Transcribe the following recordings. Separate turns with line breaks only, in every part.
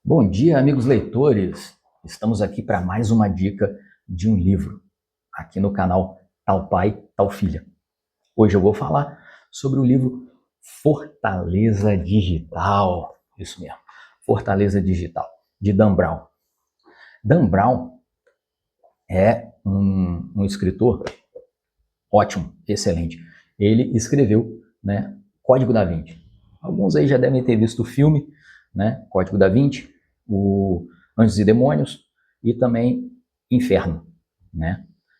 Bom dia, amigos leitores! Estamos aqui para mais uma dica de um livro, aqui no canal Tal Pai, Tal Filha. Hoje eu vou falar sobre o livro Fortaleza Digital, isso mesmo, Fortaleza Digital, de Dan Brown. Dan Brown é um escritor ótimo, excelente. Ele escreveu, Código da Vinci. Alguns aí já devem ter visto o filme, Código da Vinci, o Anjos e Demônios e também Inferno,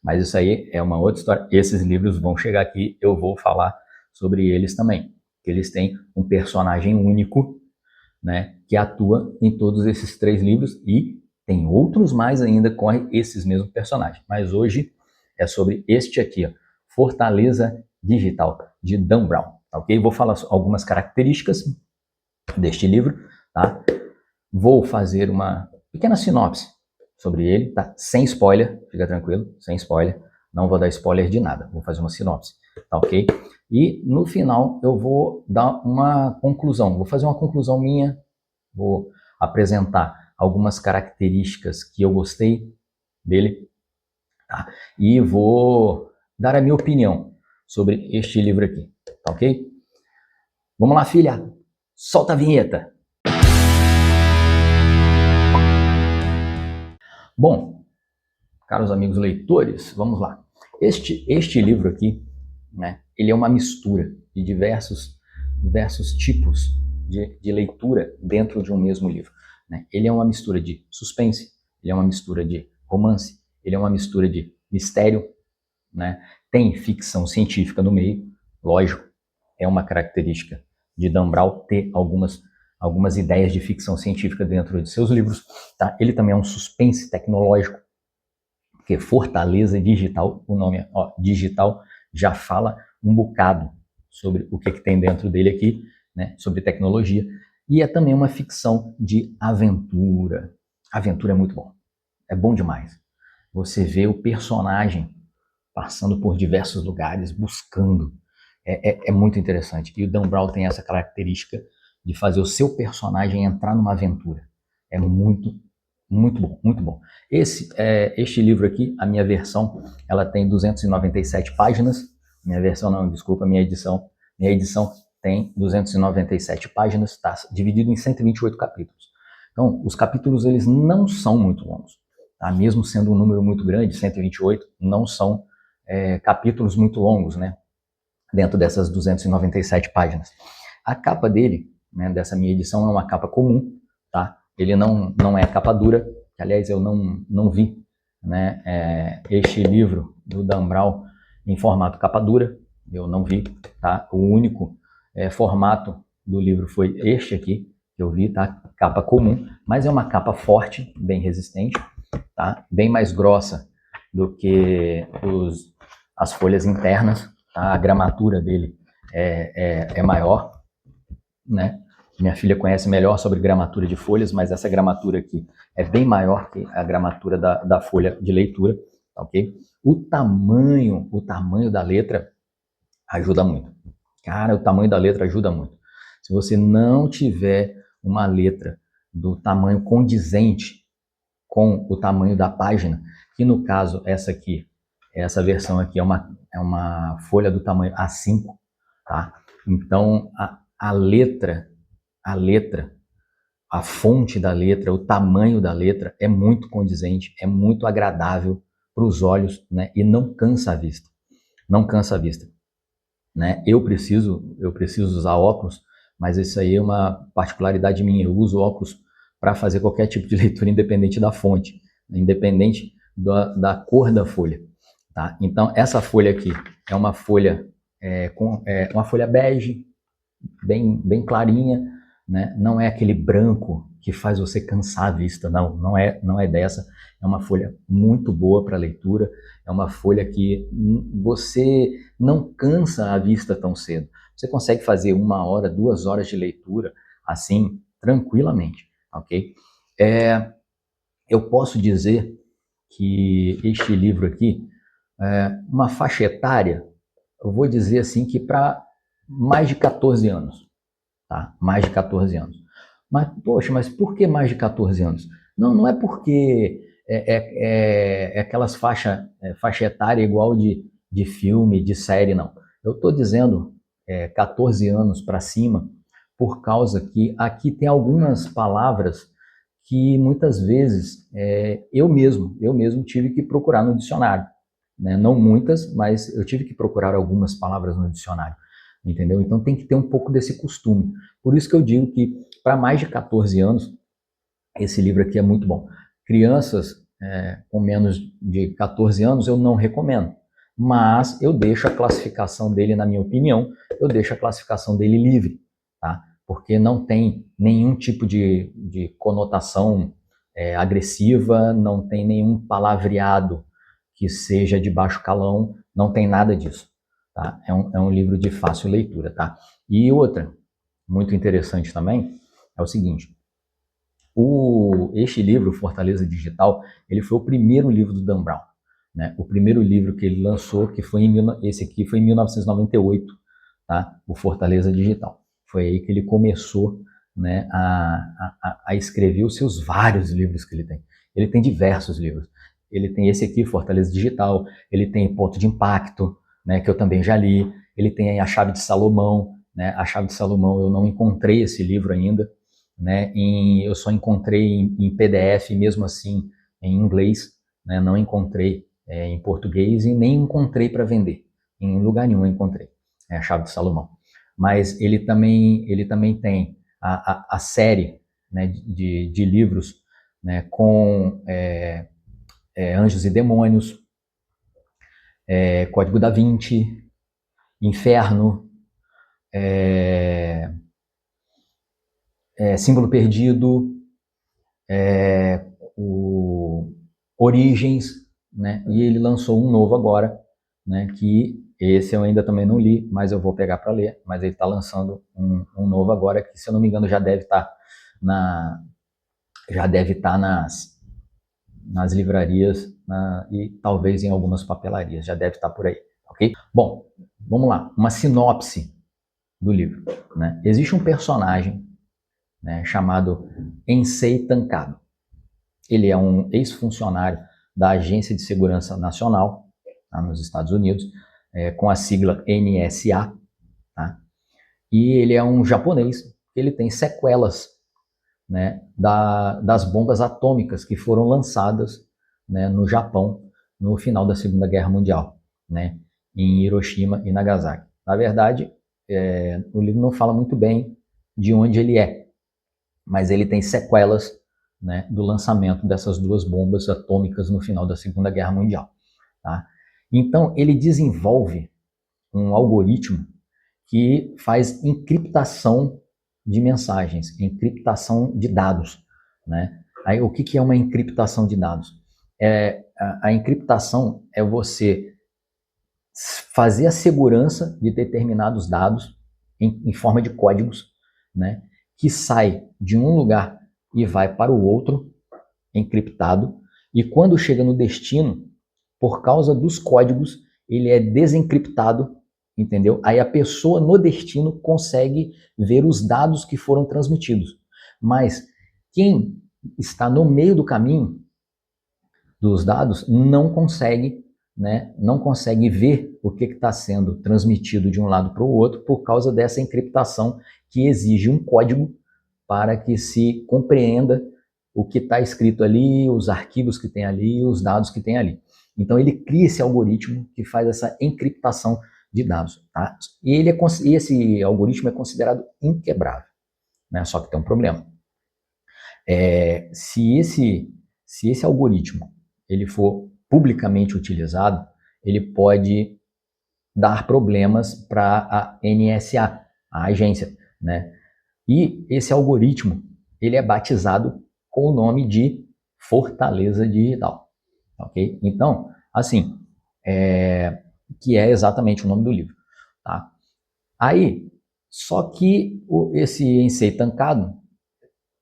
Mas isso aí é uma outra história. Esses livros vão chegar aqui, eu vou falar sobre eles também. Eles têm um personagem único, que atua em todos esses 3 livros e tem outros mais ainda com esses mesmos personagens. Mas hoje é sobre este aqui, ó, Fortaleza Digital, de Dan Brown, ok? Vou falar algumas características deste livro, tá? Vou fazer uma pequena sinopse sobre ele, tá? Sem spoiler, fica tranquilo, sem spoiler. Não vou dar spoiler de nada, vou fazer uma sinopse, tá ok? E no final eu vou dar uma conclusão, vou fazer uma conclusão minha, vou apresentar algumas características que eu gostei dele, tá? E vou dar a minha opinião sobre este livro aqui, tá ok? Vamos lá, filha, solta a vinheta! Bom, caros amigos leitores, vamos lá. Este livro aqui, ele é uma mistura de diversos tipos de leitura dentro de um mesmo livro. Ele é uma mistura de suspense, ele é uma mistura de romance, ele é uma mistura de mistério, tem ficção científica no meio, lógico, é uma característica de Dan Brown ter algumas ideias de ficção científica dentro de seus livros, tá? Ele também é um suspense tecnológico, porque Fortaleza Digital, o nome digital já fala um bocado sobre o que tem dentro dele aqui, sobre tecnologia, e é também uma ficção de aventura. Aventura é muito bom, é bom demais. Você vê o personagem passando por diversos lugares, buscando, é muito interessante. E o Dan Brown tem essa característica de fazer o seu personagem entrar numa aventura. É muito bom, muito bom. Este livro aqui, a minha versão, ela tem 297 páginas. Minha versão não, desculpa, minha edição. Minha edição tem 297 páginas, está dividido em 128 capítulos. Então, os capítulos, eles não são muito longos, tá? Mesmo sendo um número muito grande, 128, não são capítulos muito longos, dentro dessas 297 páginas. A capa dele, dessa minha edição, é uma capa comum, tá? Ele não é capa dura, que, aliás, eu não vi, este livro do Dan Brown em formato capa dura, eu não vi, tá? O único formato do livro foi este aqui, que eu vi, tá? Capa comum, mas é uma capa forte, bem resistente, tá? Bem mais grossa do que as folhas internas, tá? A gramatura dele é maior, Minha filha conhece melhor sobre gramatura de folhas, mas essa gramatura aqui é bem maior que a gramatura da folha de leitura, ok? O tamanho da letra ajuda muito. Cara, o tamanho da letra ajuda muito. Se você não tiver uma letra do tamanho condizente com o tamanho da página, que no caso essa versão aqui é uma folha do tamanho A5, tá? Então a letra, a fonte da letra, o tamanho da letra é muito condizente, é muito agradável para os olhos, e não cansa a vista. Não cansa a vista. Eu preciso usar óculos, mas isso aí é uma particularidade minha. Eu uso óculos para fazer qualquer tipo de leitura, independente da fonte, independente da cor da folha. Tá? Então, essa folha aqui é uma folha uma folha bege, bem clarinha, não é aquele branco que faz você cansar a vista, não é dessa. É uma folha muito boa para leitura, é uma folha que você não cansa a vista tão cedo. Você consegue fazer 1 hora, 2 horas de leitura assim, tranquilamente, ok? Eu posso dizer que este livro aqui, uma faixa etária, eu vou dizer assim que para mais de 14 anos, tá? Mais de 14 anos. Mas, poxa, mas por que mais de 14 anos? Não, não é porque é aquelas faixa etária igual de filme, de série, não. Eu estou dizendo 14 anos para cima, por causa que aqui tem algumas palavras que muitas vezes eu mesmo tive que procurar no dicionário. Né? Não muitas, mas eu tive que procurar algumas palavras no dicionário. Entendeu? Então tem que ter um pouco desse costume. Por isso que eu digo que para mais de 14 anos, esse livro aqui é muito bom. Crianças com menos de 14 anos eu não recomendo, mas eu deixo a classificação dele, na minha opinião, eu deixo a classificação dele livre, tá? Porque não tem nenhum tipo de conotação agressiva, não tem nenhum palavreado que seja de baixo calão, não tem nada disso. Tá? É um livro de fácil leitura. Tá? E outra, muito interessante também, é o seguinte, este livro, Fortaleza Digital, ele foi o primeiro livro do Dan Brown. Né? O primeiro livro que ele lançou, esse aqui foi em 1998, tá? O Fortaleza Digital. Foi aí que ele começou, né, a escrever os seus vários livros que ele tem. Ele tem diversos livros. Ele tem esse aqui, Fortaleza Digital, ele tem Ponto de Impacto, né, que eu também já li, ele tem A Chave de Salomão, né, A Chave de Salomão eu não encontrei esse livro ainda, né, eu só encontrei em PDF, mesmo assim em inglês, né, não encontrei em português e nem encontrei para vender, em lugar nenhum eu encontrei, A Chave de Salomão. Mas ele também tem a série, né, de livros, né, com Anjos e Demônios, Código da Vinci, Inferno, Símbolo Perdido, Origens, né? E ele lançou um novo agora, né? Que esse eu ainda também não li, mas eu vou pegar para ler. Mas ele está lançando um novo agora que, se eu não me engano, já deve estar nas livrarias e talvez em algumas papelarias, já deve estar por aí, ok? Bom, vamos lá, uma sinopse do livro. Né? Existe um personagem, né, chamado Ensei Tancado. Ele é um ex-funcionário da Agência de Segurança Nacional, tá, nos Estados Unidos, com a sigla NSA, tá? E ele é um japonês, ele tem sequelas, né, das bombas atômicas que foram lançadas, né, no Japão no final da Segunda Guerra Mundial, né, em Hiroshima e Nagasaki. Na verdade, o livro não fala muito bem de onde ele é, mas ele tem sequelas, né, do lançamento dessas duas bombas atômicas no final da Segunda Guerra Mundial. Tá? Então, ele desenvolve um algoritmo que faz encriptação de mensagens, encriptação de dados. Né? Aí, o que é uma encriptação de dados? A encriptação é você fazer a segurança de determinados dados em forma de códigos, né, que sai de um lugar e vai para o outro, encriptado, e quando chega no destino, por causa dos códigos, ele é desencriptado, entendeu? Aí a pessoa no destino consegue ver os dados que foram transmitidos. Mas quem está no meio do caminho dos dados não consegue, né, não consegue ver o que está sendo transmitido de um lado para o outro por causa dessa encriptação que exige um código para que se compreenda o que está escrito ali, os arquivos que tem ali, os dados que tem ali. Então ele cria esse algoritmo que faz essa encriptação de dados. Tá? E esse algoritmo é considerado inquebrável, né? Só que tem um problema. Se esse algoritmo ele for publicamente utilizado, ele pode dar problemas para a NSA, a agência, né? E esse algoritmo, ele é batizado com o nome de Fortaleza Digital, ok? Então, assim, que é exatamente o nome do livro, tá? Aí, só que esse Ensei Tancado,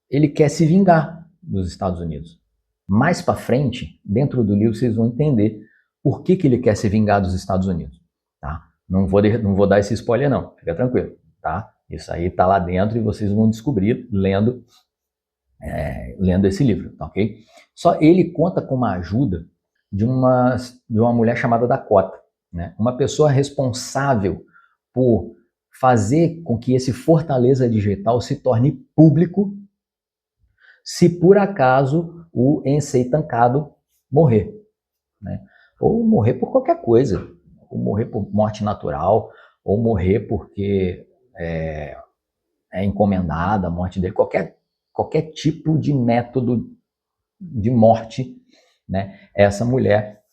ele quer se vingar dos Estados Unidos. Mais para frente, dentro do livro, vocês vão entender por que ele quer se vingar dos Estados Unidos, tá? Não vou dar esse spoiler não, fica tranquilo, tá? Isso aí está lá dentro e vocês vão descobrir lendo esse livro, tá ok? Só ele conta com uma ajuda de uma mulher chamada Dakota, né? Uma pessoa responsável por fazer com que esse Fortaleza Digital se torne público se por acaso o Ensei Tancado morrer, né? Ou morrer por qualquer coisa, ou morrer por morte natural, ou morrer porque é encomendada a morte dele, qualquer tipo de método de morte, né? Essa mulher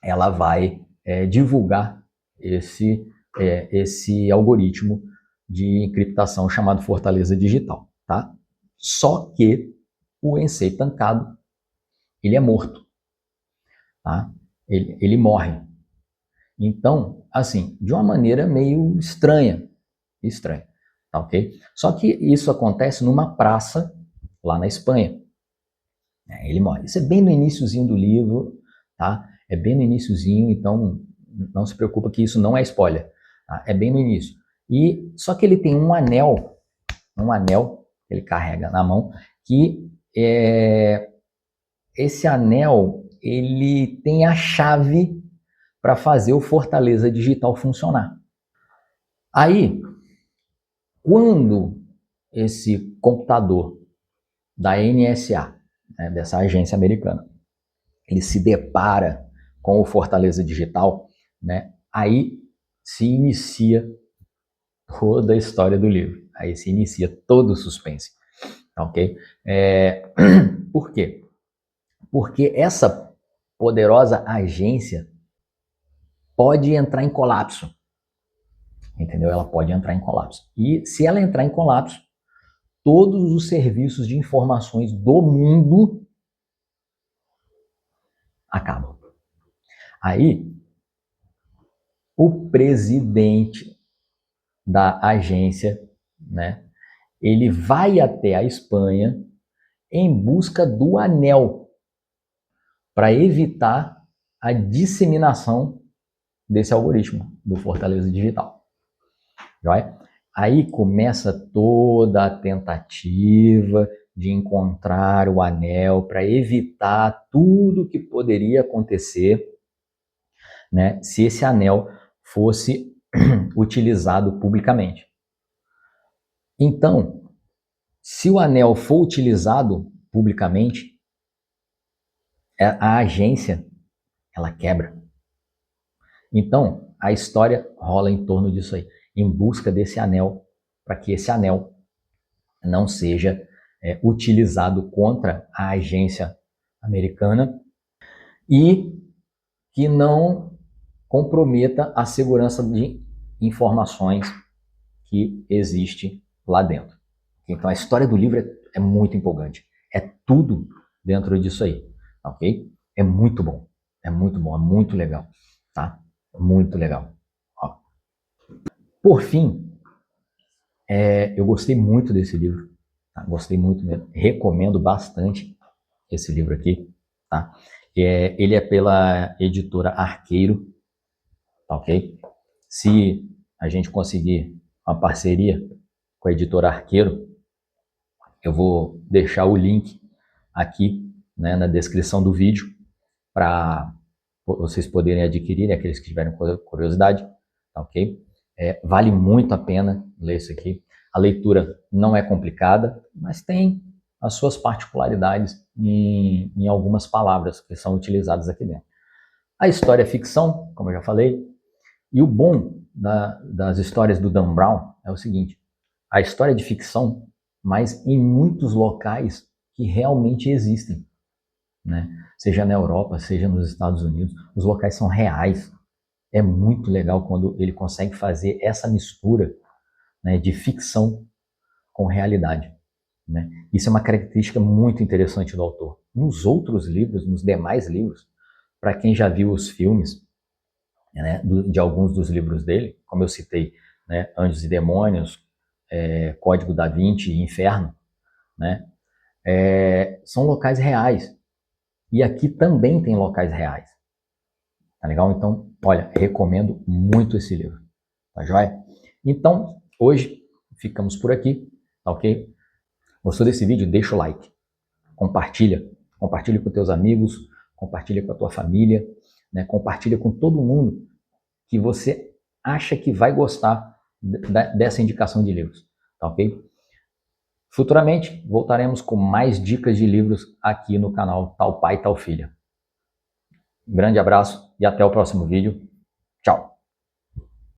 ela vai divulgar esse algoritmo de encriptação chamado Fortaleza Digital, tá? Só que o Ensei Tancado ele é morto, tá? Ele morre. Então, assim, de uma maneira meio estranha, tá ok? Só que isso acontece numa praça lá na Espanha. Ele morre. Isso é bem no iniciozinho do livro, tá? É bem no iniciozinho, então não se preocupa que isso não é spoiler, tá? É bem no início. E só que ele tem um anel que ele carrega na mão, que esse anel ele tem a chave para fazer o Fortaleza Digital funcionar. Aí, quando esse computador da NSA, né, dessa agência americana, ele se depara com o Fortaleza Digital, né, aí se inicia toda a história do livro. Aí se inicia todo o suspense. Ok? Por quê? Porque essa poderosa agência pode entrar em colapso. Entendeu? Ela pode entrar em colapso. E se ela entrar em colapso, todos os serviços de informações do mundo acabam. Aí, o presidente da agência, né, ele vai até a Espanha em busca do anel para evitar a disseminação desse algoritmo do Fortaleza Digital. Joia? Aí começa toda a tentativa de encontrar o anel para evitar tudo que poderia acontecer, né, se esse anel fosse utilizado publicamente. Então, se o anel for utilizado publicamente, a agência ela quebra. Então, a história rola em torno disso aí, em busca desse anel, para que esse anel não seja utilizado contra a agência americana e que não comprometa a segurança de informações que existe lá dentro. Então, a história do livro é muito empolgante. É tudo dentro disso aí, ok? É muito bom, é muito legal, tá? Muito legal. Ó. Por fim, eu gostei muito desse livro, tá? Gostei muito mesmo. Recomendo bastante esse livro aqui, tá? Ele é pela editora Arqueiro, tá ok? Se a gente conseguir uma parceria com a editora Arqueiro, eu vou deixar o link aqui, né, na descrição do vídeo para vocês poderem adquirir, aqueles que tiverem curiosidade, tá ok? Vale muito a pena ler isso aqui. A leitura não é complicada, mas tem as suas particularidades em algumas palavras que são utilizadas aqui dentro. A história é ficção, como eu já falei, e o bom das histórias do Dan Brown é o seguinte: a história é de ficção, mas em muitos locais que realmente existem, né? Seja na Europa, seja nos Estados Unidos, os locais são reais. É muito legal quando ele consegue fazer essa mistura, né, de ficção com realidade, né? Isso é uma característica muito interessante do autor. Nos outros livros, nos demais livros, para quem já viu os filmes, né, de alguns dos livros dele, como eu citei, né, Anjos e Demônios, Código da Vinci e Inferno, né, são locais reais. E aqui também tem locais reais. Tá legal? Então, olha, recomendo muito esse livro. Tá joia? Então, hoje ficamos por aqui, tá ok? Gostou desse vídeo? Deixa o like, compartilha com teus amigos, compartilha com a tua família, né? Compartilha com todo mundo que você acha que vai gostar dessa indicação de livros, tá ok? Futuramente voltaremos com mais dicas de livros aqui no canal Tal Pai, Tal Filha. Um grande abraço e até o próximo vídeo. Tchau!